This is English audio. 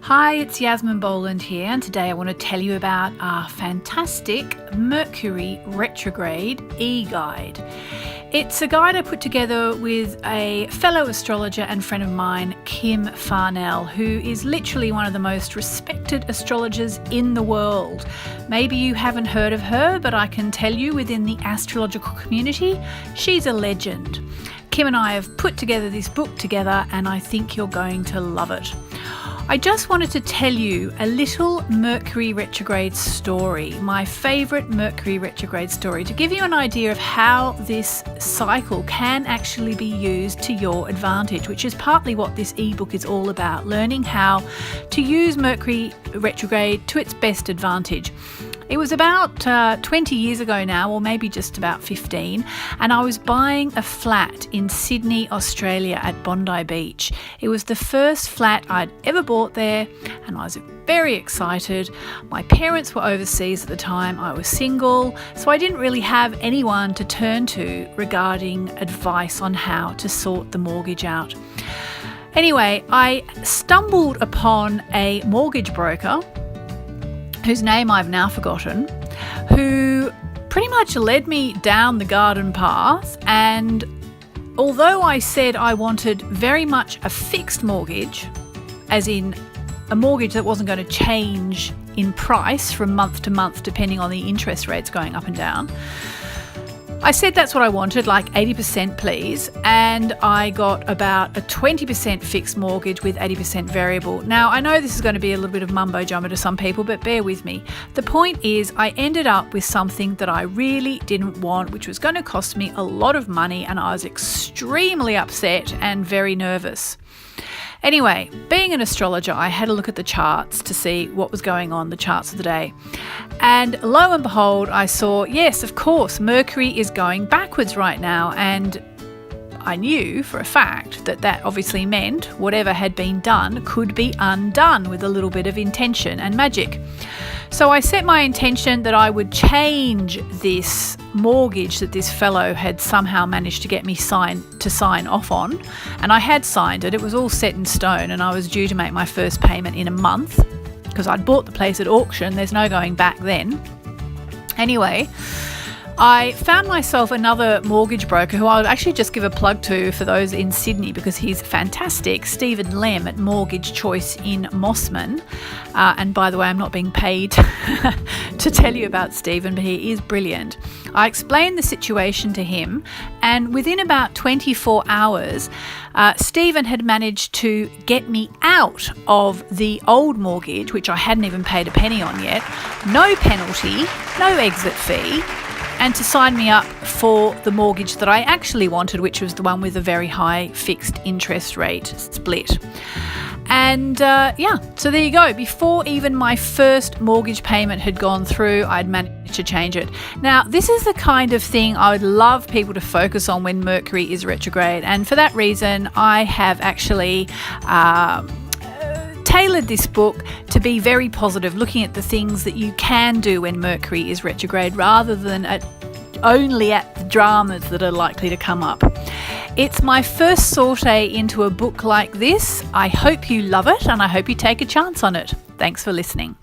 Hi, it's Yasmin Boland here, and today I want to tell you about our fantastic Mercury Retrograde e-guide. It's a guide I put together with a fellow astrologer and friend of mine, Kim Farnell, who is literally one of the most respected astrologers in the world. Maybe you haven't heard of her, but I can tell you within the astrological community, she's a legend. Kim and I have put together this book together, and I think you're going to love it. I just wanted to tell you a little Mercury retrograde story, my favourite Mercury retrograde story, to give you an idea of how this cycle can actually be used to your advantage, which is partly what this ebook is all about, learning how to use Mercury retrograde to its best advantage. It was about 20 years ago now, or maybe just about 15, and I was buying a flat in Sydney, Australia at Bondi Beach. It was the first flat I'd ever bought there, and I was very excited. My parents were overseas at the time, I was single, so I didn't really have anyone to turn to regarding advice on how to sort the mortgage out. Anyway, I stumbled upon a mortgage broker whose name I've now forgotten, who pretty much led me down the garden path. And although I said I wanted very much a fixed mortgage, as in a mortgage that wasn't going to change in price from month to month depending on the interest rates going up and down, I said that's what I wanted, like 80% please, and I got about a 20% fixed mortgage with 80% variable. Now, I know this is going to be a little bit of mumbo jumbo to some people, but bear with me. The point is, I ended up with something that I really didn't want, which was going to cost me a lot of money, and I was extremely upset and very nervous. Anyway, being an astrologer, I had a look at the charts to see what was going on, the charts of the day. And lo and behold, I saw, yes, of course, Mercury is going backwards right now. And I knew for a fact that that obviously meant whatever had been done could be undone with a little bit of intention and magic. So I set my intention that I would change this mortgage that this fellow had somehow managed to get me sign off on. And I had signed it. It was all set in stone, and I was due to make my first payment in a month because I'd bought the place at auction. There's no going back then. Anyway, I found myself another mortgage broker who I would actually just give a plug to for those in Sydney because he's fantastic, Stephen Lem at Mortgage Choice in Mossman. And by the way, I'm not being paid to tell you about Stephen, but he is brilliant. I explained the situation to him, and within about 24 hours, Stephen had managed to get me out of the old mortgage, which I hadn't even paid a penny on yet, no penalty, no exit fee, and to sign me up for the mortgage that I actually wanted, which was the one with a very high fixed interest rate split. And so there you go. Before even my first mortgage payment had gone through, I'd managed to change it. Now, this is the kind of thing I would love people to focus on when Mercury is retrograde. And for that reason, I have actually tailored this book to be very positive, looking at the things that you can do when Mercury is retrograde rather than only at the dramas that are likely to come up. It's my first saute into a book like this. I hope you love it, and I hope you take a chance on it. Thanks for listening.